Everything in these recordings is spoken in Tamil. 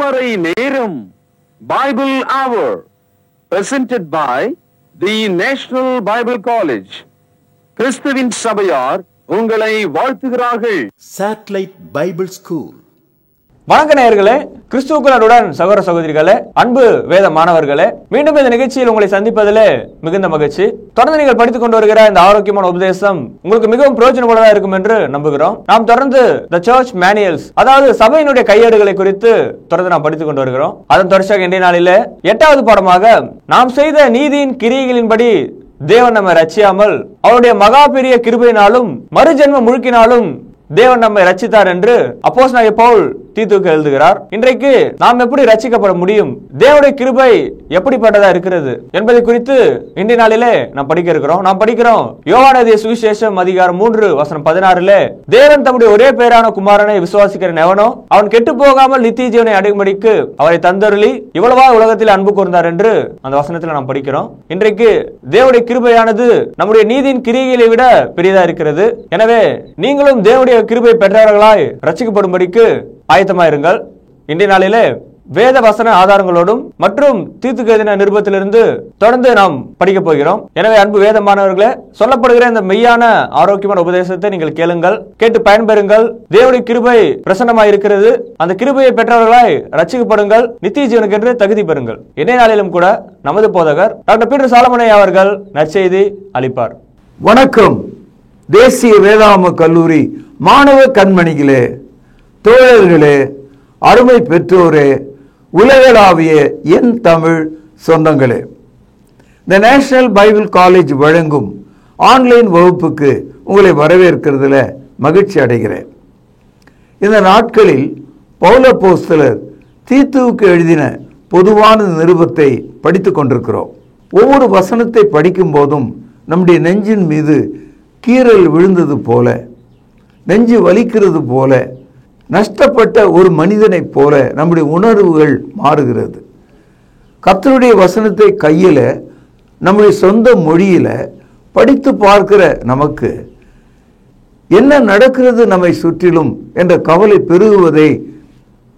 காலை நேரம் Bible hour presented by the National Bible College. கிறிஸ்துவின் சபையார் உங்களை வாழ்த்துகிறார்கள். Satellite Bible School. வணக்க நேயர்களே, கிறிஸ்துவுக்குடன் சகோதர சகோதரிகளே, அன்பு வேத மாணவர்களே, மீண்டும் இந்த நிகழ்ச்சியில் உங்களை சந்திப்பதிலே மிகுந்த மகிழ்ச்சி. தொடர்ந்து நீங்கள் படித்துக் கொண்டு வருகிற இந்த ஆரோக்கியமான உபதேசம் உங்களுக்கு மிகவும் பிரயோஜனமுள்ளதாக இருக்கும் என்று நம்புகிறோம். நாம் தொடர்ந்து தி சர்ச் மேனுவல்ஸ், அதாவது சபையினுடைய கையேடுகளை குறித்து தொடர்ந்து நாம் படித்துக் கொண்டு வருகிறோம். அதன் தொடர்ச்சியாக இன்றைய நாளிலே 8வது பாடமாக நாம் செய்த நீதியின் கிரியைகளின்படி தேவன் நம்மை ரட்சியாமல் அவருடைய மகா பெரிய கிருபையினாலும் மறுஜென்ம முழுக்கினாலும் தேவன் நம்மை ரட்சித்தார் என்று அப்போஸ்தலனாகிய பவுல் தீத்துவுக்கு எழுதுகிறார். இன்றைக்கு நாம் எப்படி ரட்சிக்கப்பட முடியும், தேவனுடைய கிருபை எப்படிப்பட்டதா இருக்கிறது என்பதை குறித்து இன்றைய நாளிலே நாம் படிக்க இருக்கிறோம். நாம் படிக்கிறோம் யோவான் எழுதிய சுவிசேஷம் அதிகாரம் 3:16. தேவன் தம்முடைய ஒரே பேரான குமாரனை விசுவாசிக்கிறவன் எவனோ அவன் கெட்டு போகாமல் நித்திய ஜீவனை அடையும்படிக்கு அவரை தந்தருளி இவ்வளவா உலகத்தில் அன்பு கூர்ந்தார் என்று அந்த வசனத்தில் நாம் படிக்கிறோம். இன்றைக்கு தேவனுடைய கிருபையானது நம்முடைய நீதியின் கிரியைகளை விட பெரியதா இருக்கிறது. எனவே நீங்களும் தேவனுடைய கிருபை பெற்றவர்களாய் ரட்சிக்கப்படும்படிக்கு ஆயத்தமாயிருங்கள். இன்றைய நாளிலே வேத வசன ஆதாரங்களோடும் மற்றும் தீத்துக்கு எழுதின நிருபத்திலிருந்து தொடர்ந்து நாம் படிக்க போகிறோம். எனவே அன்பு வேத மாணவர்களே, சொல்லப்படுகிற இந்த மெய்யான ஆரோக்கியமான உபதேசத்தை நீங்கள் கேளுங்கள், கேட்டு பயன்பெறுங்கள். தேவனுடைய கிருபை பிரசன்னமாய் இருக்கிறது. அந்த கிருபையை பெற்றவர்களாய் ரட்சிக்கப்படுங்கள், நித்திய ஜீவனுக்கு என்று தகுதி பெறுங்கள். இன்றைய நாளிலும் கூட நமது போதகர் டாக்டர் பீட்டர் சாலமனை அவர்கள் நற்செய்தி அளிப்பார். வணக்கம். தேசிய வேதாம கல்லூரி மாணவ கண்மணிகளே, தோழர்களே, அருமை பெற்றோரே, உலகளாவிய என் தமிழ் சொந்தங்களே, தி நேஷனல் பைபிள் காலேஜ் வழங்கும் ஆன்லைன் வகுப்புக்கு உங்களை வரவேற்கிறதுல மகிழ்ச்சி அடைகிறேன். இந்த நாட்களில் பவுல் அப்போஸ்தலர் தீத்துவுக்கு எழுதின பொதுவான நிருபத்தை படித்துக் கொண்டிருக்கிறோம். ஒவ்வொரு வசனத்தை படிக்கும் போதும் நம்முடைய நெஞ்சின் மீது கீறல் விழுந்தது போல, நெஞ்சு வலிக்கிறது போல, நஷ்டப்பட்ட ஒரு மனிதனைப் போல நம்முடைய உணர்வுகள் மாறுகிறது. கர்த்தருடைய வசனத்தை கையில் நம்முடைய சொந்த மொழியில் படித்து பார்க்கிற நமக்கு என்ன நடக்கிறது நம்மை சுற்றிலும் என்ற கவலை பெருகுவதை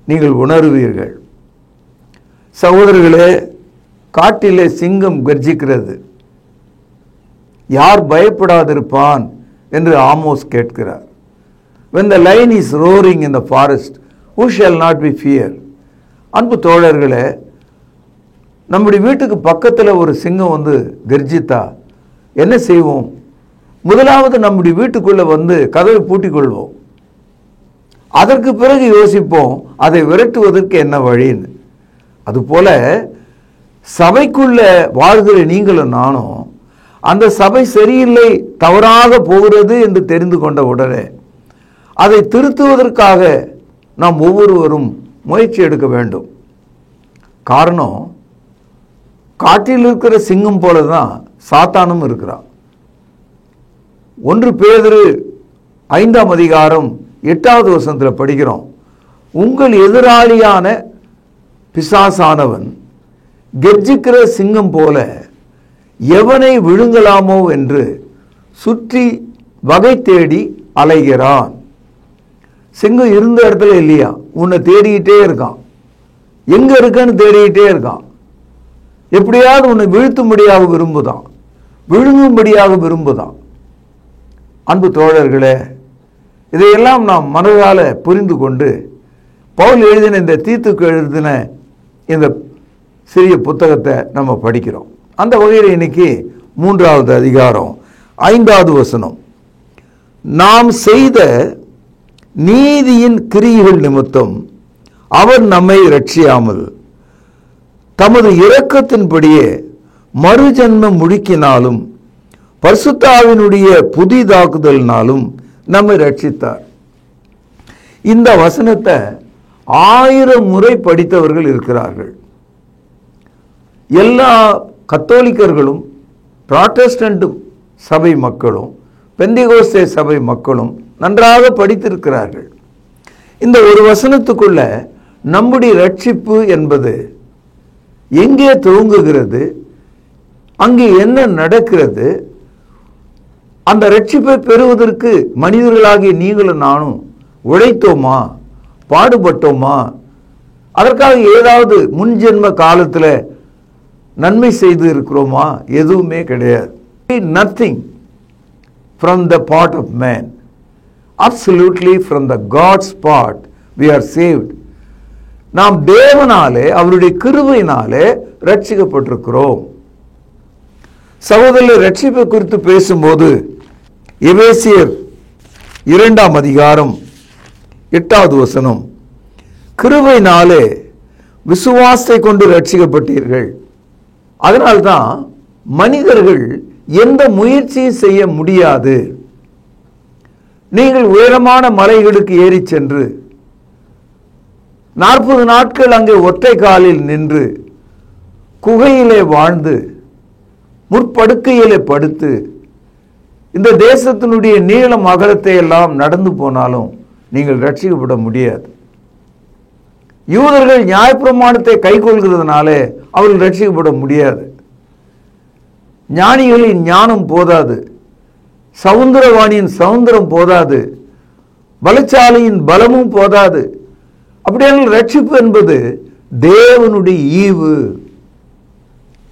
நீங்கள் உணர்வீர்கள். சகோதரர்களே, காட்டிலே சிங்கம் கர்ஜிக்கிறது, யார் பயப்படாதிருப்பான் என்று ஆமோஸ் கேட்கிறார். When the lion is roaring in the forest, who shall not be fear? அன்பு தோழர்களே, நம்முடைய வீட்டுக்கு பக்கத்தில் ஒரு சிங்கம் வந்து கர்ஜித்தா என்ன செய்வோம்? முதலாவது நம்முடைய வீட்டுக்குள்ளே வந்து கதவை பூட்டிக் கொள்வோம். அதற்கு பிறகு யோசிப்போம் அதை விரட்டுவதற்கு என்ன வழின்னு. அதுபோல சபைக்குள்ள வாழ்கிற நீங்களும் நானும் அந்த சபை சரியில்லை, தவறாக போகிறது என்று தெரிந்து கொண்ட உடனே அதை திருத்துவதற்காக நாம் ஒவ்வொருவரும் முயற்சி எடுக்க வேண்டும். காரணம், காட்டில் இருக்கிற சிங்கம் போல தான் சாத்தானும் இருக்கிறான். 1 பேதுரு 5ஆம் அதிகாரம் 8வது வசனத்தில் படிக்கிறோம், உங்கள் எதிராளியான பிசாசானவன் கெர்ஜிக்கிற சிங்கம் போல எவனை விழுங்கலாமோ என்று சுற்றி வகை தேடி அலைகிறான். சிங்கம் இருந்த இடத்துல இல்லையா, உன்னை தேடிக்கிட்டே இருக்கான். எங்க இருக்கன்னு தேடிக்கிட்டே இருக்கான். எப்படியாவது உன்னை வீழ்த்தும்படியாக விரும்புதான், விழுங்கும்படியாக விரும்புதான். அன்பு தோழர்களே, இதையெல்லாம் நாம் மனதால புரிந்து கொண்டு பவுல் எழுதின இந்த தீத்துக்கு எழுதின இந்த சிறிய புத்தகத்தை நம்ம படிக்கிறோம். அந்த வகையில் இன்னைக்கு 3வது அதிகாரம் 5வது வசனம், நாம் செய்த நீதியின் கிரியைகள் நிமித்தம் அவர் நம்மை ரட்சியாமல் தமது இரக்கத்தின்படியே மறுஜன்ம முழுக்கினாலும் பரிசுத்தாவினுடைய புதிதாக்குதலினாலும் நம்மை ரட்சித்தார். இந்த வசனத்தை 1000 முறை படித்தவர்கள் இருக்கிறார்கள். எல்லா கத்தோலிக்கர்களும், புராட்டஸ்டன்ட் சபை மக்களும், பெந்தேகோஸ்தே சபை மக்களும் நன்றாக படித்திருக்கிறார்கள். இந்த ஒரு வசனத்துக்குள்ள நம்முடைய ரட்சிப்பு என்பது எங்கே துவங்குகிறது, அங்கே என்ன நடக்கிறது, அந்த ரட்சிப்பை பெறுவதற்கு மனிதர்களாகிய நீங்களும் நானும் உழைத்தோமா, பாடுபட்டோமா, அதற்காக ஏதாவது முன்ஜென்ம காலத்தில் நன்மை செய்து இருக்கிறோமா? எதுவுமே கிடையாது. Nothing from the part of man, absolutely from the God's part we are saved. நாம் தேவனாலே, அவருடைய கிருபையினாலே ரட்சிக்கப்பட்டிருக்கிறோம். சகோதரர், ரட்சிப்பை குறித்து பேசும்போது எபேசியர் 2ஆம் அதிகாரம் 8வது வசனம், கிருபையினாலே விசுவாசத்தை கொண்டு ரட்சிக்கப்பட்டீர்கள். அதனால்தான் மனிதர்கள் எந்த முயற்சியும் செய்ய முடியாது. நீங்கள் உயரமான மலைகளுக்கு ஏறி சென்று 40 நாட்கள் அங்கே ஒற்றை காலில் நின்று குகையிலே வாழ்ந்து முற்படுக்கையிலே படுத்து இந்த தேசத்தினுடைய நீளம் அகலத்தை எல்லாம் நடந்து போனாலும் நீங்கள் ரட்சிக்கப்பட முடியாது. யூதர்கள் நியாயப்பிரமாணத்தை கைக்கொள்கிறதுனாலே அவர்கள் ரட்சிக்கப்பட முடியாது. ஞானிகளின் ஞானம் போதாது, சவுந்தரவாணியின் சவுந்தரம் போதாது, பலசாலியின் பலமும் போதாது. அப்படியான ரட்சிப்பு என்பது தேவனுடைய ஈவு.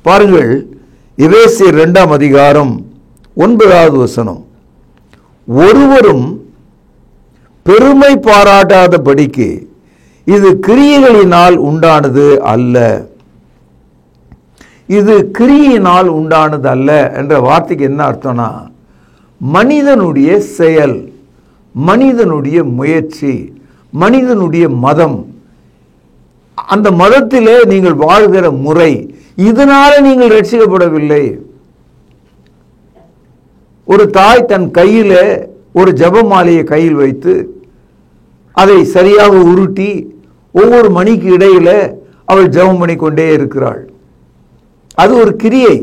பாருங்கள், எபேசியர் 2ஆம் அதிகாரம் 9வது வசனம், ஒருவரும் பெருமை பாராட்டாதபடிக்கு இது கிரியைகளினால் உண்டானது அல்ல. இது கிரியினால் உண்டானது அல்ல என்ற வார்த்தைக்கு என்ன அர்த்தம்னா, மனிதனுடைய செயல், மனிதனுடைய முயற்சி, மனிதனுடைய மதம், அந்த மதத்திலே நீங்கள் வாழ்கிற முறை, இதனால நீங்கள் ரட்சிக்கப்படவில்லை. ஒரு தாய் தன் கையில ஒரு ஜெபமாலையை கையில் வைத்து அதை சரியாக உருட்டி ஒவ்வொரு மணிக்கு இடையில அவள் ஜெபம் பண்ணி கொண்டே இருக்கிறாள். அது ஒரு கிரியை.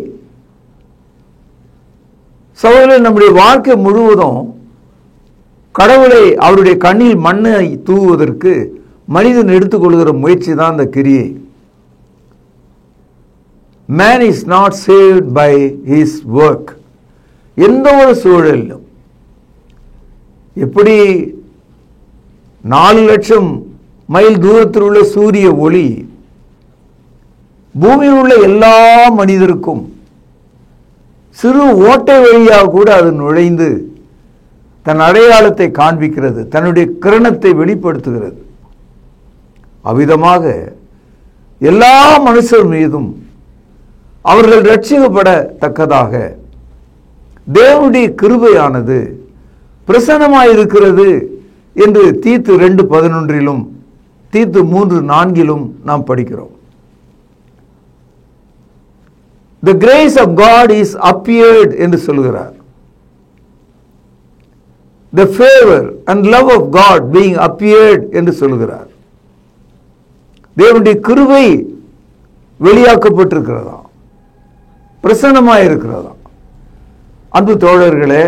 சகோதரர், நம்முடைய வாழ்க்கை முழுவதும் கடவுளை அவருடைய கண்ணில் மண்ணை தூவுவதற்கு மனிதன் எடுத்துக்கொள்கிற முயற்சி தான் அந்த கிரியை. Man is not saved by his work. எந்த ஒரு சூழலிலும், எப்படி 4 லட்சம் மைல் தூரத்தில் உள்ள சூரிய ஒளி பூமியில் உள்ள எல்லா மனிதருக்கும் சிறு ஓட்டை வழியாக கூட அது நுழைந்து தன் அடையாளத்தை காண்பிக்கிறது, தன்னுடைய கிரணத்தை வெளிப்படுத்துகிறது. அவ்விதமாக எல்லா மனுஷர் மீதும் அவர்கள் ரட்சிக்கப்படத்தக்கதாக தேவனுடைய கிருபையானது பிரசன்னமாயிருக்கிறது என்று தீத்து 2:11 தீத்து 3:4 நாம் படிக்கிறோம். The grace of God is appeared என்று சொல்கிறார். The favor and love of God being appeared என்று சொல்கிறார். தேவனுடைய கிருபை வெளியாக்கப்பட்டிருக்கிறதா, பிரசன்னமாயிருக்கிறதா? அன்பு தோழர்களே,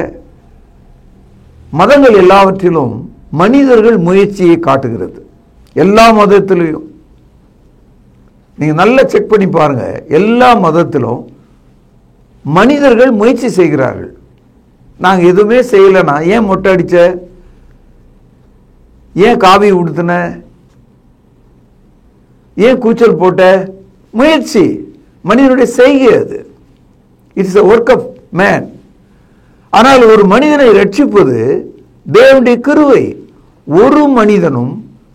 மதங்கள் எல்லாவற்றிலும் மனிதர்கள் முயற்சியை காட்டுகிறது. எல்லா மதத்திலையும் நீங்க நல்லா செக் பண்ணி பாருங்க, எல்லா மதத்திலும் மனிதர்கள் முயற்சி செய்கிறார்கள். நாங்க எதுவுமே செய்யலனா, ஏன் மொட்டை அடிச்ச, ஏன் காவி உடுத்தின, ஏன் கூச்சல் போட்ட, முயற்சி மனிதனுடைய செய்கை. அது it's a work of man. ஆனால் ஒரு மனிதனை ரட்சிப்பது தேவனுடைய கிருபை. ஒரு மனிதனும்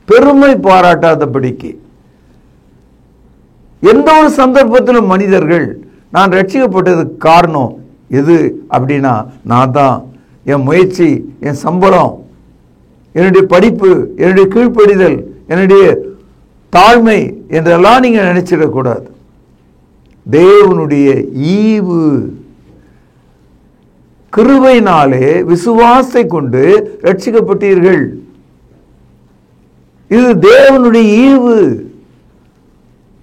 பெருமை பாராட்டாதபடிக்கு, எந்த ஒரு சந்தர்ப்பத்திலும் மனிதர்கள் நான் ரட்சிக்கப்பட்டதுக்கு காரணம் எது அப்படின்னா, நான் தான், என் முயற்சி, என் சம்பளம், என்னுடைய படிப்பு, என்னுடைய கீழ்ப்படிதல், என்னுடைய தாழ்மை என்றெல்லாம் நீங்க நினைச்சிடக்கூடாது. தேவனுடைய ஈவு, கிருபையினாலே விசுவாசத்தை கொண்டு ரட்சிக்கப்பட்டீர்கள். இது தேவனுடைய ஈவு.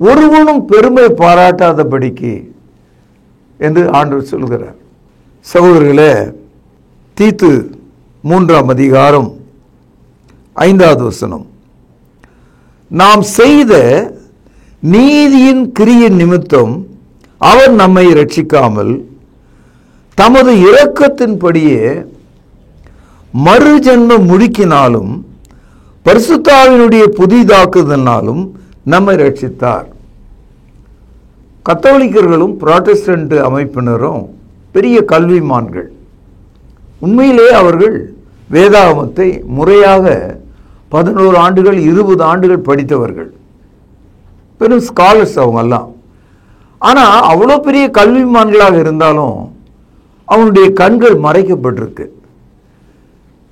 ஒருவனும் பெருமை பாராட்டாதபடிக்கு என்று ஆண்டவர் சொல்கிறார். சகோதரர்களே, தீத்து 3ஆம் அதிகாரம் 5வது வசனம், நாம் செய்த நீதியின் கிரியின் நிமித்தம் அவர் நம்மை ரட்சிக்காமல் தமது இரக்கத்தின்படியே மறு ஜென்ம முழுக்கினாலும் பரிசுத்தாவினுடைய புதிதாக்குதலினாலும் நம்மை ரட்சித்தார். கத்தோலிக்கர்களும் புராட்டஸ்டன்ட் அமைப்பினரும் பெரிய கல்விமான்கள். உண்மையிலே அவர்கள் வேதாகமத்தை முறையாக 11 ஆண்டுகள் 20 ஆண்டுகள் படித்தவர்கள், பெரும் ஸ்காலர்ஸ் அவங்கெல்லாம். ஆனால் அவ்வளோ பெரிய கல்விமான்களாக இருந்தாலும் அவனுடைய கண்கள் மறைக்கப்பட்டிருக்கு.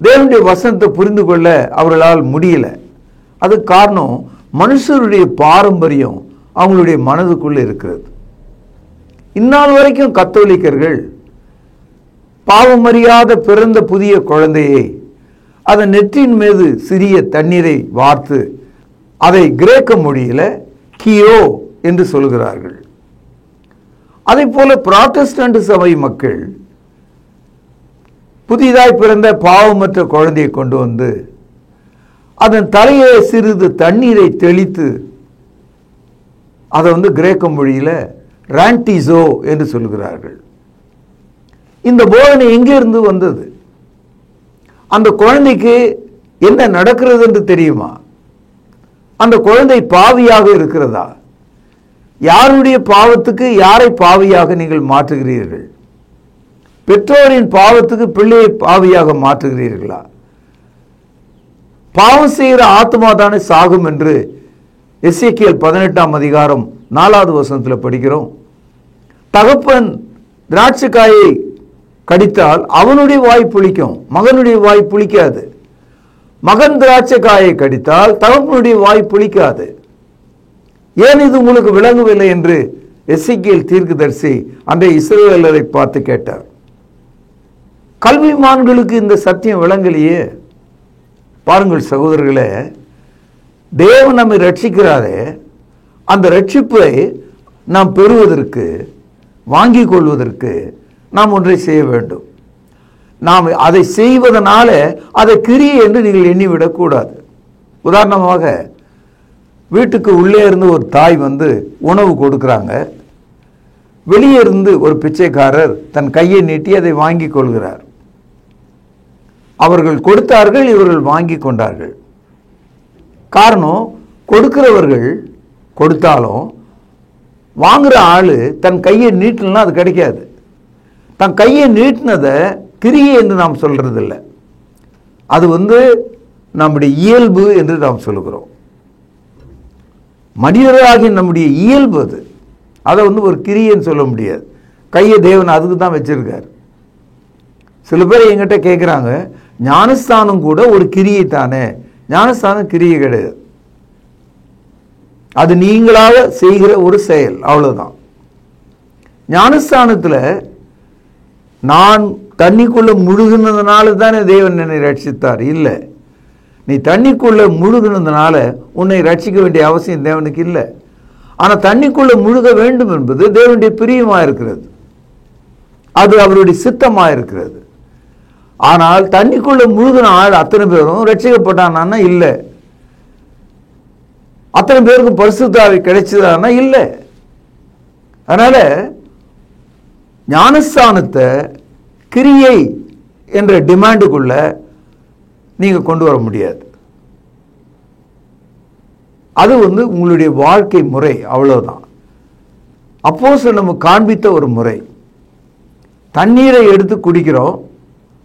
தேவனுடைய வசனத்தை புரிந்து கொள்ள அவர்களால் முடியல. அதுக்கு காரணம் மனுஷருடைய பாரம்பரியம் அவங்களுடைய மனதுக்குள்ளே இருக்கிறது. இந்நாள் வரைக்கும் கத்தோலிக்கர்கள் பாவமறியாத பிறந்த புதிய குழந்தையை அதன் நெற்றின் மீது சிறிய தண்ணீரை வார்த்து அதை கிரேக்க மொழியில கியோ என்று சொல்கிறார்கள். அதை போல புராட்டஸ்டன்ட் சபை மக்கள் புதிதாய் பிறந்த பாவமற்ற குழந்தையை கொண்டு வந்து அதன் தலையை சிறிது தண்ணீரை தெளித்து அதை கிரேக்க மொழியில ரான்டிசோ என்று சொல்கிறார்கள். இந்த போதனை எங்கிருந்து வந்தது? அந்த குழந்தைக்கு என்ன நடக்கிறது என்று தெரியுமா? அந்த குழந்தை பாவியாக இருக்கிறதா? யாருடைய பாவத்துக்கு யாரை பாவியாக நீங்கள் மாற்றுகிறீர்கள்? பெற்றோரின் பாவத்துக்கு பிள்ளையை பாவியாக மாற்றுகிறீர்களா? பாவம் செய்கிற ஆத்மா தானே சாகும் என்று எசேக்கியேல் 18ஆம் அதிகாரம் 4வது வசனத்தில் படிக்கிறோம். தகப்பன் திராட்சைக்காயை கடித்தால் அவனுடைய வாய் புளிக்கும், மகனுடைய வாய் புளிக்காது. மகன் திராட்சைக்காயை கடித்தால் தகப்பனுடைய வாய் புளிக்காது. ஏன் இது உங்களுக்கு விளங்கவில்லை என்று எசேக்கியேல் தீர்க்கதரிசி அன்றைய இஸ்ரவேலரை பார்த்து கேட்டார். கல்விமான்களுக்கு இந்த சத்தியம் விளங்கலையே. பாருங்கள் சகோதரர்களே, தேவன் நம்மை ரட்சிக்கிறாரே, அந்த ரட்சிப்பை நாம் பெறுவதற்கு, வாங்கிக் கொள்வதற்கு நாம் ஒன்றை செய்ய வேண்டும். நாம் அதை செய்வதனால அதை கிரியை என்று நீங்கள் எண்ணிவிடக்கூடாது. உதாரணமாக வீட்டுக்கு உள்ளே இருந்து ஒரு தாய் உணவு கொடுக்குறாங்க. வெளியே இருந்து ஒரு பிச்சைக்காரர் தன் கையை நீட்டி அதை வாங்கி கொள்கிறார். அவர்கள் கொடுத்தார்கள், இவர்கள் வாங்கி கொண்டார்கள். காரணம், கொடுக்கிறவர்கள் கொடுத்தாலும் வாங்குற ஆளு தன் கையை நீட்டலாம் அது கிடைக்காது. தன் கையை நீட்டினதை கிரியை என்று நாம் சொல்றதில்லை. அது நம்முடைய இயல்பு என்று நாம் சொல்லுகிறோம். மனிதராகிய நம்முடைய இயல்பு அது. அதை ஒரு கிரியைன்னு சொல்ல முடியாது. கையை தேவன் அதுக்கு தான் வச்சிருக்கார். சில பேர் என்கிட்ட கேட்குறாங்க, ஞானஸ்தானம் கூட ஒரு கிரியை தானே? ஞானஸ்தானம் கிரியை கிடையாது, அது நீங்களாக செய்கிற ஒரு செயல், அவ்வளவுதான். ஞானஸ்தானத்தில் நான் தண்ணிக்குள்ள முழுகினதுனால தானே தேவன் என்னை ரட்சித்தார்? இல்லை, நீ தண்ணிக்குள்ள முழுகினதுனால உன்னை ரட்சிக்க வேண்டிய அவசியம் தேவனுக்கு இல்லை. ஆனால் தண்ணிக்குள்ள முழுக வேண்டும் என்பது தேவனுடைய பிரியமாக இருக்கிறது, அது அவருடைய சித்தமாக இருக்கிறது. ஆனால் தண்ணிக்குள்ள முழுகின ஆள் அத்தனை பேரும் ரட்சிக்கப்பட்டானா? இல்லை. அத்தனை பேருக்கும் பரிசுத்த ஆவி கிடைச்சதானா? இல்லை. அதனால ஞானஸ்தானத்தை கிரியை என்ற டிமாண்டுக்குள்ள நீங்க கொண்டு வர முடியாது. அது உங்களுடைய வாழ்க்கை முறை, அவ்வளவுதான். அப்போஸ்தலர் நமக்கு காண்பித்த ஒரு முறை. தண்ணீரை எடுத்து குடிக்கிறோம்,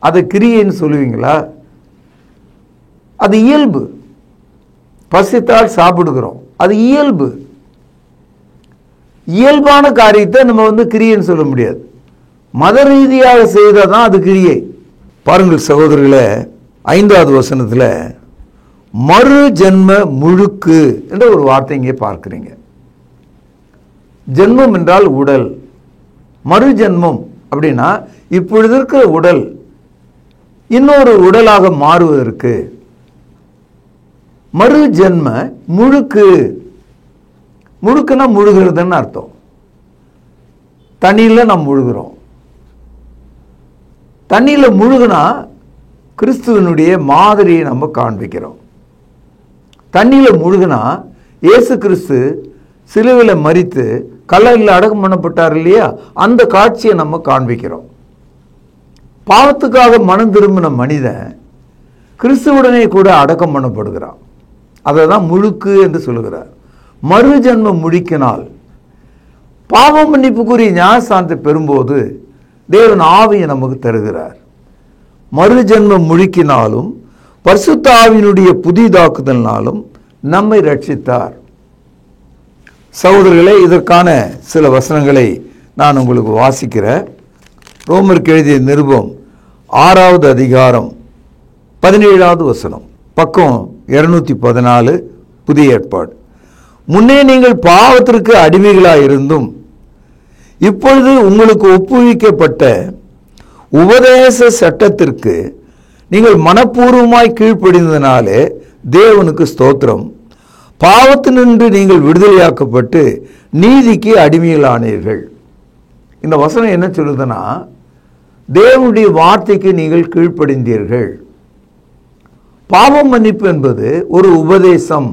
அதை கிரியைன்னு சொல்லுவீங்களா? அது இயல்பு. பசித்தால் சாப்பிடுகிறோம், அது இயல்பு. இயல்பான காரியத்தை நம்ம கிரியைன்னு சொல்ல முடியாது. மத ரீதியாக செய்தாதான் அது கிரியை. பாருங்கள் சகோதரர்களே, 5வது வசனத்தில் மறு ஜென்ம முழுக்கு என்ற ஒரு வார்த்தை இங்கே பார்க்கிறீங்க. ஜென்மம் என்றால் உடல். மறு ஜென்மம் அப்படின்னா இப்பொழுது இருக்கிற உடல் இன்னொரு உடலாக மாறுவதற்கு மறு ஜென்ம முழுக்கு. முழுக்குன்னா முழுகிறதுன்னு அர்த்தம். தண்ணியில் நாம் முழுகிறோம். தண்ணியில் முழுகுனா கிறிஸ்துவனுடைய மாதிரியை நம்ம காண்பிக்கிறோம். தண்ணியில் முழுகுனா இயேசு கிறிஸ்து சிலுவையில் மரித்து கல்லறையில் அடக்கம் பண்ணப்பட்டார் இல்லையா, அந்த காட்சியை நம்ம காண்பிக்கிறோம். பாவத்துக்காக மனம் திரும்பின மனிதன் கிறிஸ்துவுடனே கூட அடக்கம் பண்ணப்படுகிறான். அதை தான் முழுக்கு என்று சொல்லுகிறார். மறு ஜென்மம் முழுக்கினால், பாவ மன்னிப்புக்குரிய ஞானஸ்தானத்தை பெறும்போது தேவன் ஆவியை நமக்கு தருகிறார். மறு ஜென்மம் முழுக்கினாலும் பரிசுத்த ஆவியினுடைய புதிதாக்குதலினாலும் நம்மை ரட்சித்தார். சகோதரர்களே, இதற்கான சில வசனங்களை நான் உங்களுக்கு வாசிக்கிறேன். ரோமருக்கு எழுதிய நிருபம் 6வது அதிகாரம் 17வது வசனம், பக்கம் 214, புதிய ஏற்பாடு. முன்னே நீங்கள் பாவத்திற்கு அடிமைகளாயிருந்தும் இப்பொழுது உங்களுக்கு ஒப்புவிக்கப்பட்ட உபதேச சட்டத்திற்கு நீங்கள் மனப்பூர்வமாய் கீழ்ப்படிந்ததினாலே தேவனுக்கு ஸ்தோத்திரம். பாவத்தினின்று நீங்கள் விடுதலையாக்கப்பட்டு நீதிக்கு அடிமைகளானீர்கள். இந்த வசனம் என்ன சொல்லுதுன்னா, தேவனுடைய வார்த்தைக்கு நீங்கள் கீழ்ப்படிந்தீர்கள். பாவம் மன்னிப்பு என்பது ஒரு உபதேசம்.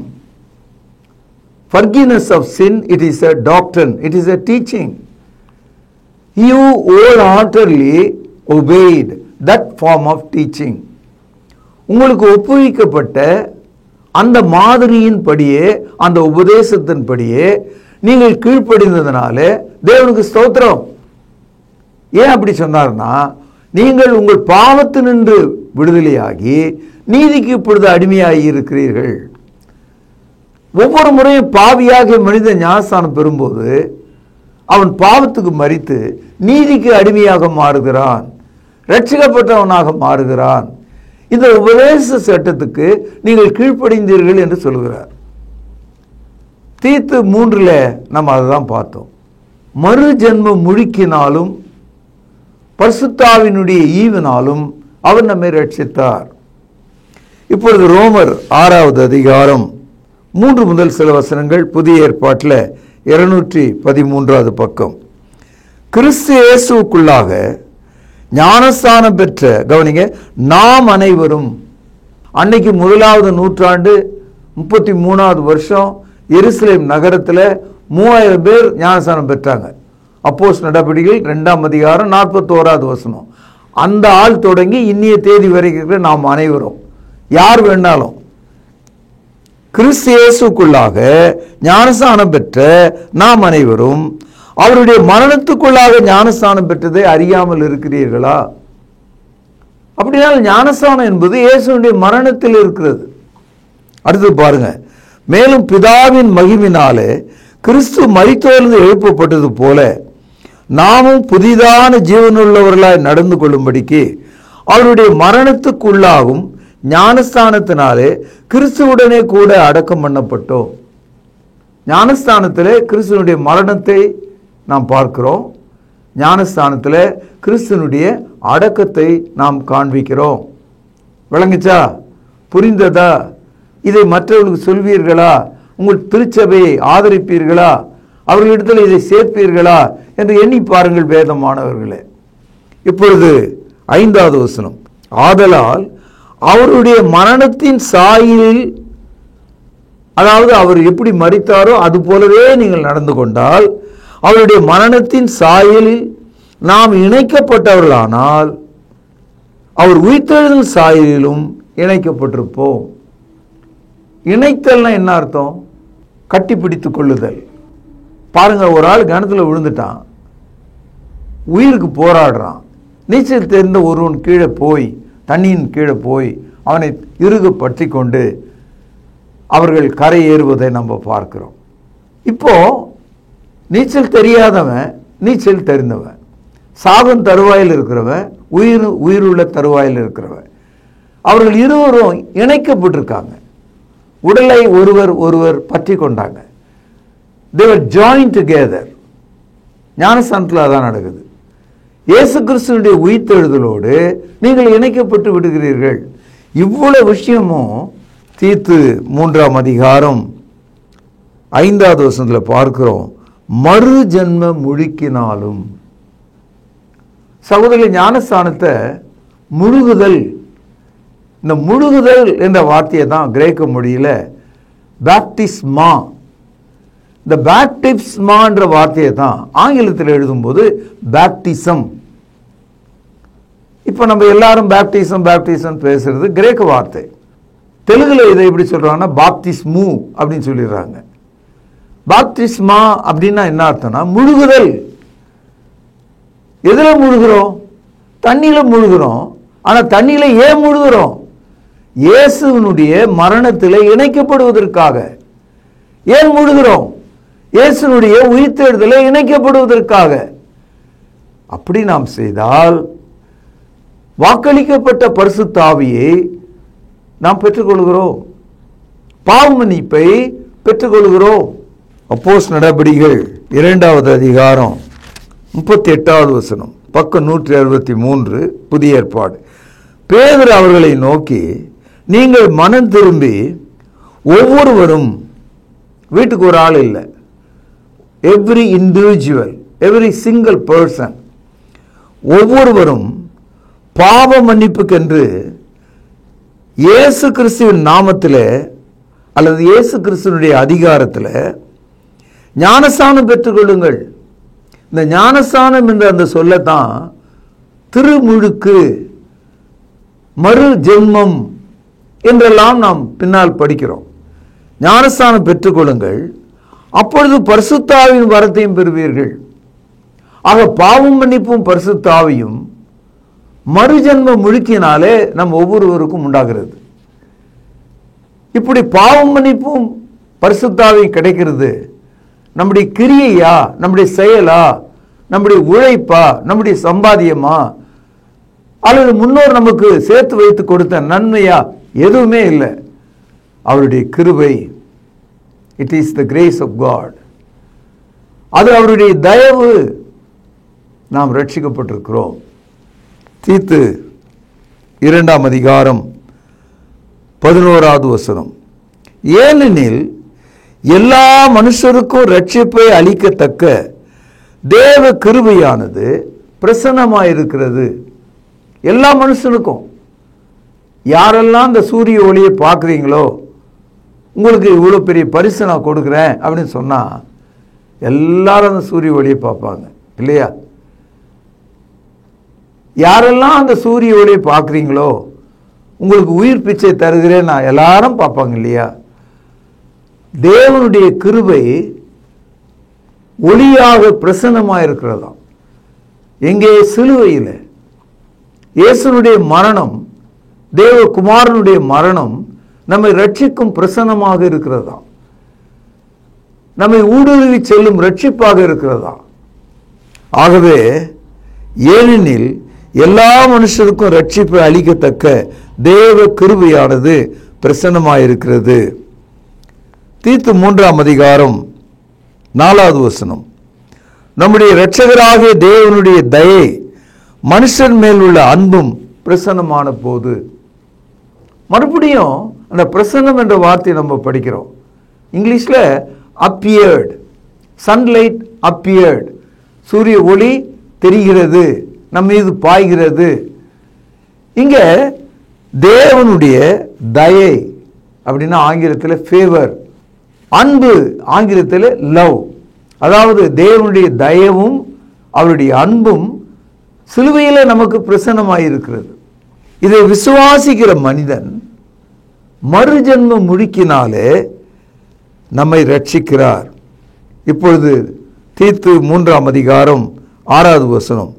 Forgiveness of sin, it is a doctrine, it is a teaching. You wholeheartedly obeyed that form of teaching. உங்களுக்கு ஒப்புவிக்கப்பட்ட அந்த மாதிரியின் படியே, அந்த உபதேசத்தின் படியே நீங்கள் கீழ்ப்படிந்ததனால தேவனுக்கு ஸ்தோத்திரம். ஏன் அப்படி சொன்னார்னா, நீங்கள் உங்கள் பாவத்தினின்று விடுதலையாகி நீதிக்கு இப்பொழுது அடிமையாகி இருக்கிறீர்கள். ஒவ்வொரு முறையும் பாவியாக மனித ஞானஸ்தானம் பெறும்போது அவன் பாவத்துக்கு மரித்து நீதிக்கு அடிமையாக மாறுகிறான், ரட்சிக்கப்பட்டவனாக மாறுகிறான். இந்த உபதேச சட்டத்துக்கு நீங்கள் கீழ்ப்படிந்தீர்கள் என்று சொல்கிறார். தீத்து 3 நம்ம அதுதான் பார்த்தோம். மறு ஜென்மம் முழுக்கினாலும் பரிசுத்தாவினுடைய ஈவினாலும் அவர் நம்மை ரட்சித்தார். இப்பொழுது ரோமர் 6வது அதிகாரம் 3 முதல் சில வசனங்கள், புதிய ஏற்பாட்டில் 213வது பக்கம். கிறிஸ்து இயேசுவுக்குள்ளாக ஞானஸ்தானம் பெற்ற, கவனிங்க, நாம் அனைவரும், அன்னைக்கு 1வது நூற்றாண்டு 33வது வருஷம் எருசலேம் நகரத்தில் 3000 பேர் ஞானஸ்தானம் பெற்றாங்க. அப்போஸ்தலர் நடபடிகள் 2ஆம் அதிகாரம் 41வது வசனம். அந்த ஆள் தொடங்கி இன்னிய தேதி வரைக்கும் நாம் அனைவரும், யார் வேணாலும், கிறிஸ்து இயேசுக்குள்ளாக ஞானஸ்தானம் பெற்ற நாம் அனைவரும் அவருடைய மரணத்துக்குள்ளாக ஞானஸ்தானம் பெற்றதை அறியாமல் இருக்கிறீர்களா? அப்படினால் ஞானஸ்தானம் என்பது இயேசுடைய மரணத்தில் இருக்கிறது. அடுத்து பாருங்க, மேலும் பிதாவின் மகிமையினாலே கிறிஸ்து மரித்தோரிலிருந்து எழுப்பப்பட்டது போல நாமும் புதிதான ஜீவனுள்ளவர்களாய் நடந்து கொள்ளும்படிக்கு அவருடைய மரணத்துக்குள்ளாகும் ஞானஸ்தானத்தினாலே கிறிஸ்துவுடனே கூட அடக்கம் பண்ணப்பட்டோம். ஞானஸ்தானத்திலே கிறிஸ்துவனுடைய மரணத்தை நாம் பார்க்கிறோம். ஞானஸ்தானத்தில் கிறிஸ்துவனுடைய அடக்கத்தை நாம் காண்பிக்கிறோம். விளங்குச்சா? புரிந்ததா? இதை மற்றவர்களுக்கு சொல்வீர்களா? உங்கள் திருச்சபையை ஆதரிப்பீர்களா? அவர்களிடத்தில் இதை சேர்ப்பீர்களா என்று எண்ணி பாருங்கள் வேதமானவர்களே. இப்பொழுது 5வது வசனம், ஆதலால் அவருடைய மரணத்தின் சாயலில், அதாவது அவர் எப்படி மரித்தாரோ அது போலவே நீங்கள் நடந்து கொண்டால், அவருடைய மரணத்தின் சாயலில் நாம் இணைக்கப்பட்டவர்களானால் அவர் உயிர்த்தெழுதல் சாயலிலும் இணைக்கப்பட்டிருப்போம். இணைத்தல்னா என்ன அர்த்தம்? கட்டி பிடித்துக் கொள்ளுதல். பாருங்க, ஒரு ஆள் கிணத்துல விழுந்துட்டான், உயிருக்கு போராடுறான். நீச்சல் தெரிந்த ஒருவன் கீழே போய், தண்ணியின் கீழே போய் அவனை இறுக பற்றி கொண்டு அவர்கள் கரை ஏறுவதை நம்ம பார்க்கிறோம். இப்போ நீச்சல் தெரியாதவன், நீச்சல் தெரிந்தவன், சாகும் தருவாயில் இருக்கிறவன், உயிருள்ள தருவாயில் இருக்கிறவன், அவர்கள் இருவரும் இணைக்கப்பட்டிருக்காங்க. உடலை ஒருவர் பற்றி கொண்டாங்க. they were joined together. ஞானஸ்தானத்தில் அதான் நடக்குது. இயேசு கிறிஸ்துவினுடைய உயிர்த்தெழுதலோடு நீங்கள் இணைக்கப்பட்டு விடுகிறீர்கள். இவ்வளவு விஷயமும் தீத்து 3ஆம் அதிகாரம் 5வது வசனத்தில் பார்க்கிறோம். மறு ஜென்ம முழுக்கினாலும். சகோதரி, ஞானஸ்தானத்தை முழுகுதல், இந்த முழுகுதல் என்ற வார்த்தையை தான் கிரேக்க மொழியில பேப்டிஸ்மா, இந்த பேப்டிஸ்மா என்ற வார்த்தையை தான் ஆங்கிலத்தில் எழுதும்போது பேப்டிசம். இப்ப நம்ம எல்லாரும் பேப்டிசம் பேப்டிசம் பேசுறது கிரேக்க வார்த்தை. தெலுங்குல இதை எப்படி சொல்றாங்கன்னா பாப்திஸ்மு அப்படின்னு சொல்லிடுறாங்க. பாப்திஸ்மா அப்படின்னா என்ன அர்த்தம்னா முழுகுதல். எதுல முழுகிறோம்? தண்ணியில முழுகிறோம். ஆனா தண்ணியில ஏன் முழுகிறோம்? இயேசுவினுடைய மரணத்தில் இணைக்கப்படுவதற்காக. ஏன் முழுகிறோம்? இயேசுனுடைய உயிர்த்தெழுதலை இணைக்கப்படுவதற்காக. அப்படி நாம் செய்தால் வாக்களிக்கப்பட்ட பரிசுத்த ஆவியை நாம் பெற்றுக்கொள்கிறோம், பாவ மன்னிப்பை பெற்றுக்கொள்கிறோம். அப்போஸ்தலர் நடபடிகள் 2வது அதிகாரம் 38வது வசனம், பக்கம் 163, புதிய ஏற்பாடு. பேதுரு அவர்களை நோக்கி, நீங்கள் மனம் திரும்பி ஒவ்வொருவரும், வீட்டுக்கு ஒரு ஆள் இல்லை, every individual, every single person, ஒவ்வொருவரும் பாவ மன்னிப்புக்கென்று இயேசு கிறிஸ்துவின் நாமத்தில் அல்லது இயேசு கிறிஸ்துவனுடைய அதிகாரத்தில் ஞானஸ்தானம் பெற்றுக்கொள்ளுங்கள். இந்த ஞானஸ்தானம் என்ற அந்த சொல்லத்தான் திருமுழுக்கு, மறு ஜென்மம் என்றெல்லாம் நாம் பின்னால் படிக்கிறோம். ஞானஸ்தானம் பெற்றுக்கொள்ளுங்கள், அப்பொழுது பரிசுத்த ஆவியின் வரத்தையும் பெறுவீர்கள். ஆக பாவம் மன்னிப்பும் பரிசுத்த ஆவியும் மறுஜென்ம முழுக்கினாலே நம் ஒவ்வொருவருக்கும் உண்டாகிறது. இப்படி பாவம் மன்னிப்பும் பரிசுத்த ஆவியும் கிடைக்கிறது நம்முடைய கிரியையா, நம்முடைய செயலா, நம்முடைய உழைப்பா, நம்முடைய சம்பாதியமா, அல்லது முன்னோர் நமக்கு சேர்த்து வைத்து கொடுத்த நன்மையா? எதுவுமே இல்லை. அவருடைய கிருபை. It is the grace of God. அது அவருடைய தயவு. நாம் ரட்சிக்கப்பட்டிருக்கிறோம். தீத்து 2ஆம் அதிகாரம் 11வது வசனம், ஏனெனில் எல்லா மனுஷருக்கும் ரட்சிப்பை அளிக்கத்தக்க தேவ கிருபையானது பிரசன்னமாயிருக்கிறது. எல்லா மனுஷனுக்கும். யாரெல்லாம் இந்த சூரிய ஒளியை பார்க்குறீங்களோ, உங்களுக்கு இவ்வளோ பெரிய பரிசு நான் கொடுக்குறேன் அப்படின்னு சொன்னால் எல்லாரும் அந்த சூரிய ஒளியை பார்ப்பாங்க இல்லையா? யாரெல்லாம் அந்த சூரிய ஒளியை பார்க்குறீங்களோ, உங்களுக்கு உயிர் பிச்சை தருகிறேன் நான் எல்லாரும் பார்ப்பாங்க இல்லையா? தேவனுடைய கிருபை ஒளியாக பிரசன்னமாக இருக்கிறதாம். எங்கே? சிலுவையில். இயேசுனுடைய மரணம், தேவகுமாரனுடைய மரணம் நம்மை ரட்சிக்கும் பிரசன்னமாக இருக்கிறதா, நம்மை ஊடுருவி செல்லும் ரட்சிப்பாக இருக்கிறதா. ஆகவே ஏனெனில் எல்லா மனுஷருக்கும் ரட்சிப்பை அளிக்கத்தக்க தேவ கிருபையானது பிரசன்னமாயிருக்கிறது. தீத்து 3ஆம் அதிகாரம் 4வது வசனம், நம்முடைய இரட்சகராகிய தேவனுடைய தயை மனுஷன் மேல் உள்ள அன்பும் பிரசன்னமான போது. மறுபடியும் அந்த பிரசன்னம் என்ற வார்த்தையை நம்ம படிக்கிறோம். இங்கிலீஷில் அப்பியர்டு, சன்லைட் அப்பியர்டு, சூரிய ஒளி தெரிகிறது, நம் மீது பாய்கிறது. இங்க தேவனுடைய தயை அப்படின்னா ஆங்கிலத்தில் ஃபேவர், அன்பு ஆங்கிலத்தில் லவ். அதாவது தேவனுடைய தயவும் அவருடைய அன்பும் சிலுவையில் நமக்கு பிரசன்னமாயிருக்கிறது. இதை விசுவாசிக்கிற மனிதன் மறுஜென்ம முழுக்கினாலே நம்மை ரட்சிக்கிறார். இப்பொழுது தீத்து 3ஆம் அதிகாரம் 6வது வசனம்,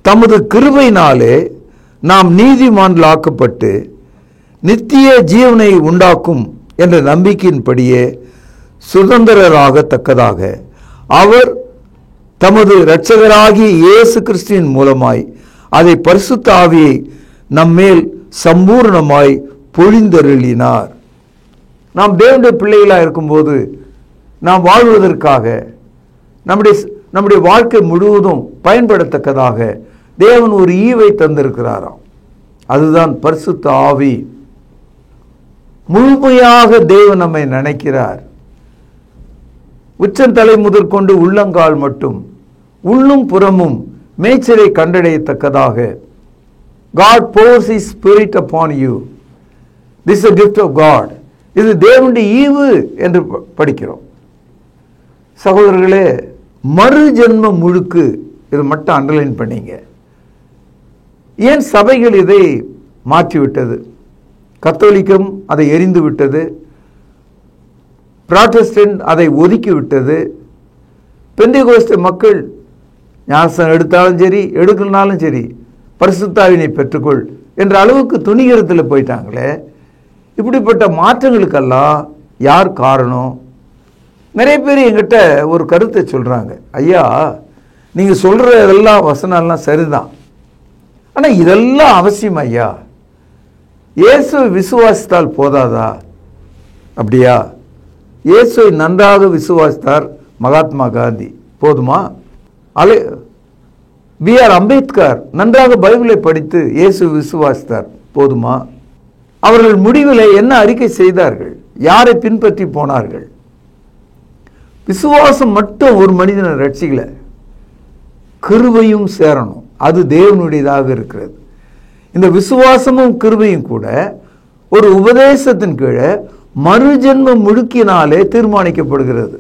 தமது கிருபையினாலே நாம் நீதிமான்களாக்கப்பட்டு நித்திய ஜீவனை உண்டாக்கும் என்ற நம்பிக்கையின்படியே சுதந்திரராகத்தக்கதாக அவர் தமது இரட்சகராகிய இயேசு கிறிஸ்துவின் மூலமாய் அதை பரிசுத்த ஆவியை நம்மேல் சம்பூர்ணமாய் பொழிந்தருளினார். நாம் தேவனுடைய பிள்ளைகளாக இருக்கும்போது நாம் வாழ்வதற்காக நம்முடைய வாழ்க்கை முழுவதும் பயன்படத்தக்கதாக தேவன் ஒரு ஈவை தந்திருக்கிறாராம். அதுதான் பரிசுத்த ஆவி. முழுமையாக தேவன் நம்மை நினைக்கிறார். உச்சந்தலை முதற்கொண்டு உள்ளங்கால் மட்டும் உள்ளும் புறமும் மேய்ச்சலை கண்டடையத்தக்கதாக God pours His Spirit upon you. This is a gift of God. இது தேவனுடைய ஈவு என்று படிக்கிறோம். சகோதரர்களே, மறு ஜென்ம முழுக்கு, இது மட்டும் அண்டர்லைன் பண்ணீங்க. ஏன் சபைகள் இதை மாற்றிவிட்டது? கத்தோலிக்கம் அதை எரிந்து விட்டது. புராட்டஸ்டன்ட் அதை ஒதுக்கிவிட்டது. பெந்தேகோஸ்தே மக்கள் ஞானஸ்நானம் எடுத்தாலும் சரி எடுக்கலனாலும் சரி பரிசுத்த ஆவியினை பெற்றுக்கொள் என்ற அளவுக்கு துணிகரத்தில் போயிட்டாங்களே. இப்படிப்பட்ட மாற்றங்களுக்கெல்லாம் யார் காரணம்? நிறைய பேர் என்கிட்ட ஒரு கருத்தை சொல்கிறாங்க, ஐயா நீங்கள் சொல்கிற இதெல்லாம் வசனம்லாம் சரிதான், ஆனால் இதெல்லாம் அவசியம் ஐயா, இயேசுவை விசுவாசித்தால் போதாதா? அப்படியா? இயேசுவை நன்றாக விசுவாசித்தார் மகாத்மா காந்தி, போதுமா? B.R. அம்பேத்கர் நன்றாக பைபிளை படித்து இயேசு விசுவாசித்தார், போதுமா? அவர்கள் முடிவில் என்ன அறிக்கை செய்தார்கள்? யாரை பின்பற்றி போனார்கள்? விசுவாசம் மட்டும் ஒரு மனிதனை ரட்சிக்கல, கிருபையும் சேரணும், அது தேவனுடையதாக இருக்கிறது. இந்த விசுவாசமும் கிருபையும் கூட ஒரு உபதேசத்தின் கீழே மறுஜென்ம முழுக்கினாலே தீர்மானிக்கப்படுகிறது.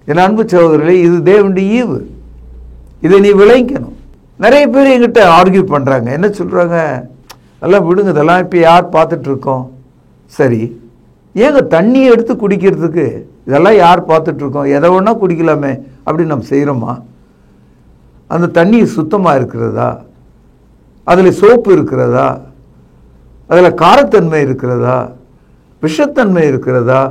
என் அன்பு சகோதரர்களே, இது தேவனுடைய ஈவு, இதை நீ விளங்கணும். நிறைய பேர் என்கிட்ட ஆர்கியூ பண்ணுறாங்க, என்ன சொல்கிறாங்க, எல்லாம் விடுங்க, இதெல்லாம் இப்போ யார் பார்த்துட்டு இருக்கோம்? சரி, ஏங்க தண்ணியை எடுத்து குடிக்கிறதுக்கு இதெல்லாம் யார் பார்த்துட்டு இருக்கோம்? எதை ஒன்றா குடிக்கலாமே அப்படின்னு நம்ம செய்கிறோமா? அந்த தண்ணி சுத்தமாக இருக்கிறதா? அதில் சோப்பு இருக்கிறதா? அதில் காரத்தன்மை இருக்கிறதா? விஷத்தன்மை இருக்கிறதா?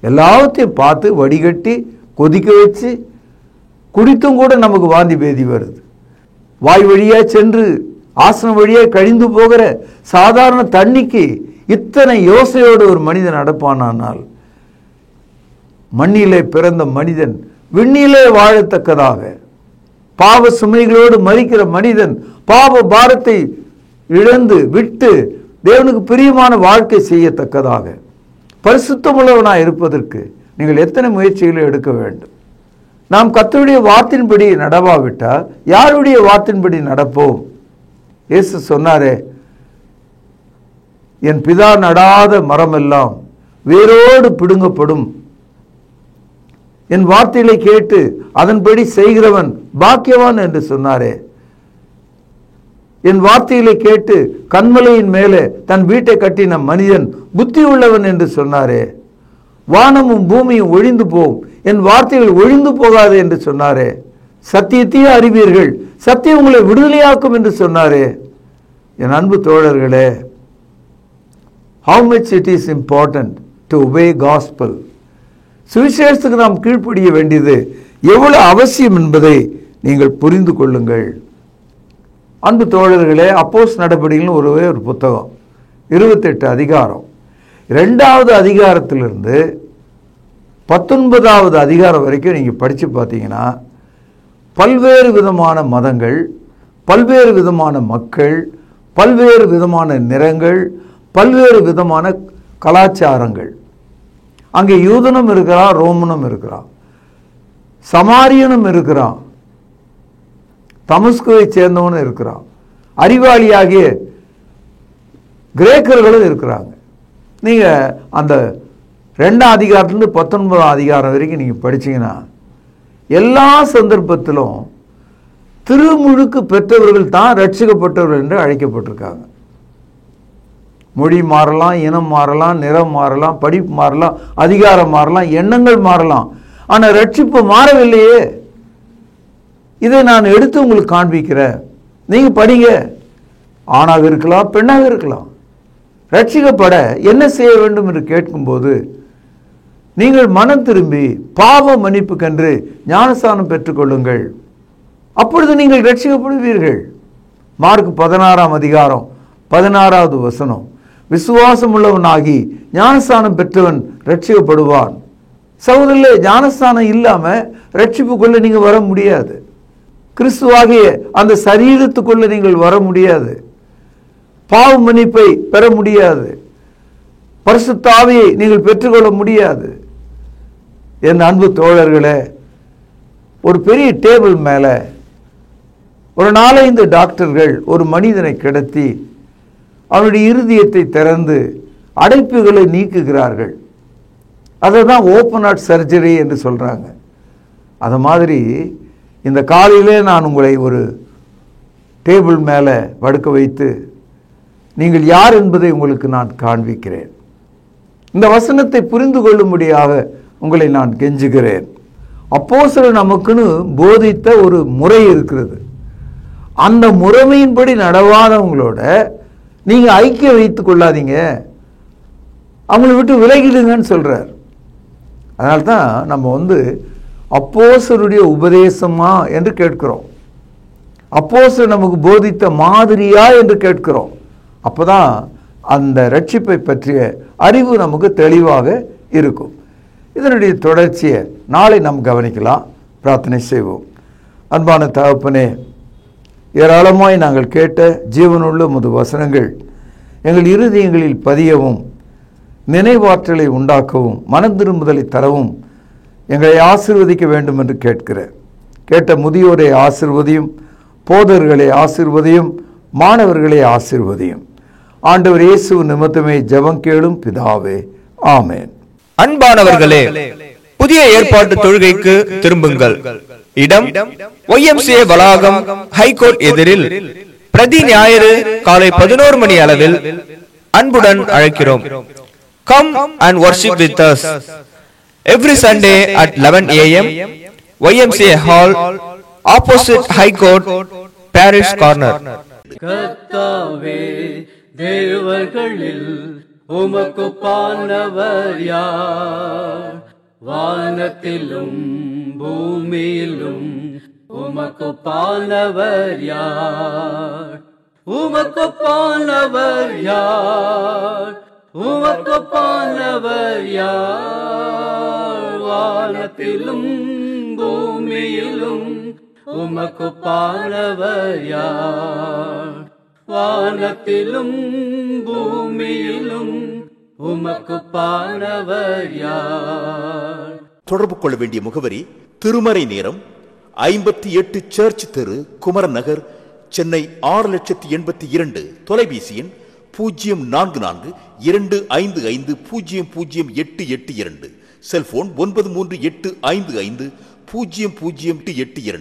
எல்லாத்தையும் பார்த்து வடிகட்டி கொதிக்க வச்சு குடித்தும் கூட நமக்கு வாந்தி பேதி வருது. வாய் வழியாக சென்று ஆசனம் வழியாக கழிந்து போகிற சாதாரண தண்ணிக்கு இத்தனை யோசையோடு ஒரு மனிதன் நடப்பானால், மண்ணிலே பிறந்த மனிதன் விண்ணிலே வாழத்தக்கதாக, பாவ சுமைகளோடு மரிக்கிற மனிதன் பாவ பாரத்தை இழந்து விட்டு தேவனுக்கு பிரியமான வாழ்க்கை செய்யத்தக்கதாக, பரிசுத்தமுள்ளவனாய் இருப்பதற்கு நீங்கள் எத்தனை முயற்சிகளை எடுக்க வேண்டும்? நாம் கர்த்தருடைய வார்த்தையின்படி நடவாவிட்டால் யாருடைய வார்த்தையின்படி நடப்போம்? இயேசு சொன்னாரே, என் பிதா நடாத மரமெல்லாம் வேரோடு பிடுங்கப்படும், என் வார்த்தைகளை கேட்டு அதன்படி செய்கிறவன் பாக்கியவான் என்று சொன்னாரே. என் வார்த்தைகளை கேட்டு கன்மலையின் மேலே தன் வீட்டை கட்டின மனிதன் புத்தி உள்ளவன் என்று சொன்னாரே. வானமும் பூமியும் ஒழிந்து போகும், என் வார்த்தைகள் ஒழிந்து போகாது என்று சொன்னாரே. சத்தியத்தையே அறிவீர்கள், சத்தியம் உங்களை விடுதலையாக்கும் என்று சொன்னாரே. என் அன்பு தோழர்களே, how much it is important to obey gospel. சுவிசேஷத்துக்கு நாம் கீழ்ப்படிய வேண்டியது எவ்வளவு அவசியம் என்பதை நீங்கள் புரிந்து கொள்ளுங்கள். அன்பு தோழர்களே, அப்போஸ்தலர் நடபடிகள் ஒரு புத்தகம், 28 அதிகாரம், 2வது அதிகாரத்திலிருந்து 19வது அதிகாரம் வரைக்கும் நீங்கள் படித்து பார்த்தீங்கன்னா பல்வேறு விதமான மதங்கள், பல்வேறு விதமான மக்கள், பல்வேறு விதமான நிறங்கள், பல்வேறு விதமான கலாச்சாரங்கள். அங்கே யூதனும் இருக்கிறான், ரோமனும் இருக்கிறான், சமாரியனும் இருக்கிறான், தமஸ்குவை சேர்ந்தவனும் இருக்கிறான், அறிவாளியாகிய கிரேக்கர்களும் இருக்கிறாங்க. நீங்கள் அந்த 2ஆம் அதிகாரத்திலிருந்து 19ஆம் அதிகாரம் வரைக்கும் நீங்கள் படிச்சீங்கன்னா எல்லா சந்தர்ப்பத்திலும் திருமுழுக்கு பெற்றவர்கள் தான் ரட்சிக்கப்பட்டவர்கள் என்று அழைக்கப்பட்டிருக்காங்க. மொழி மாறலாம், இனம் மாறலாம், நிறம் மாறலாம், படிப்பு மாறலாம், அதிகாரம் மாறலாம், எண்ணங்கள் மாறலாம், ஆனால் ரட்சிப்பு மாறவில்லையே. இதை நான் எடுத்து உங்களுக்கு காண்பிக்கிறேன், நீங்க படிங்க. ஆணாக இருக்கலாம், பெண்ணாக இருக்கலாம். ரட்சிக்கப்பட என்ன செய்ய வேண்டும் என்று கேட்கும்போது நீங்கள் மனம் திரும்பி பாவ மன்னிப்புக்கென்று ஞானஸ்நானம் பெற்றுக்கொள்ளுங்கள், அப்பொழுது நீங்கள் ரட்சிக்கப்படுவீர்கள். மார்க் 16ஆம் அதிகாரம் 16வது வசனம், விசுவாசம் உள்ளவனாகி ஞானஸ்நானம் பெற்றவன் ரட்சிக்கப்படுவான். சகோதரர்களே, ஞானஸ்நானம் இல்லாம ரட்சிப்புக்குள்ள நீங்க வர முடியாது. கிறிஸ்துவாகிய அந்த சரீரத்துக்குள்ள நீங்கள் வர முடியாது. பாவ மன்னிப்பை பெற முடியாது. பரிசுத்த ஆவியை நீங்கள் பெற்றுக்கொள்ள முடியாது. என் அன்பு தோழர்களே, ஒரு பெரிய டேபிள் மேல ஒரு 4-5 டாக்டர்கள் ஒரு மனிதனை கிடத்தி அவனுடைய இருதயத்தை திறந்து அடைப்புகளை நீக்குகிறார்கள். அதை தான் ஓப்பன் ஹார்ட் சர்ஜரி என்று சொல்றாங்க. அது மாதிரி இந்த காலையிலே நான் உங்களை ஒரு டேபிள் மேலே படுக்க வைத்து நீங்கள் யார் என்பதை உங்களுக்கு நான் காண்பிக்கிறேன். இந்த வசனத்தை புரிந்து கொள்ளும்படியாக உங்களை நான் கெஞ்சுகிறேன். அப்போஸ்தலர் நமக்குன்னு போதித்த ஒரு முறை இருக்கிறது. அந்த முறைமையின்படி நடவாதவங்களோட நீங்க ஐக்கியம் வைத்துக் கொள்ளாதீங்க, அவங்களை விட்டு விலகிடுங்கன்னு சொல்றார். அதனால்தான் நம்ம அப்போஸ்தலருடைய உபதேசமா என்று கேட்கிறோம், அப்போஸ்தலர் நமக்கு போதித்த மாதிரியா என்று கேட்கிறோம். அப்பதான் அந்த ரட்சிப்பை பற்றிய அறிவு நமக்கு தெளிவாக இருக்கும். இதனுடைய தொடர்ச்சியை நாளை நாம் கவனிக்கலாம். பிரார்த்தனை செய்வோம். அன்பான தகப்பனே, ஏராளமாய் நாங்கள் கேட்ட ஜீவனுள்ள உமது வசனங்கள் எங்கள் இருதயங்களில் பதியவும், நினைவாற்றலை உண்டாக்கவும், மனம் திரும்புதலை தரவும் எங்களை ஆசீர்வதிக்க வேண்டும் என்று கேட்ட முதியோரை ஆசீர்வதியும், போதர்களை ஆசீர்வதியும், மாணவர்களை ஆசீர்வதியும். ஆண்டவர் இயேசு நிமித்தமே ஜெபம் கேளும் பிதாவே, ஆமென். அன்பானவர்களே, புதிய ஏற்பாட்டு தொழுகைக்கு திரும்புங்கள். இடம் YMCA வளாகம், ஹைகோர்ட் எதிரில், பிரதி ஞாயிறு காலை 11 மணி அளவில் அன்புடன் அழைக்கிறோம். Come and worship with us every Sunday at 11 AM, YMCA Hall, opposite High Court, Parish Corner. கர்த்தாவே, தேவர்களில் உமக்கு பானவர் யார்? வானத்திலும் பூமியிலும் உமக்கு பானவர் யார்? உமக்கு பானவர் யார்? உமக்கு பானவர் யார்? வானத்திலும் பூமியிலும் உமக்கு பானவர் யார்? வானத்திலும் பூமியிலும் உமக்கு பானவர் யார்? தொடர்பு கொள்ள வேண்டிய முகவரி: திருமறை நேரம், 58 சர்ச் தெரு, குமரன் நகர், சென்னை 6,82,000. தொலைபேசி எண் 0442550082. செல்போன் 9385500882.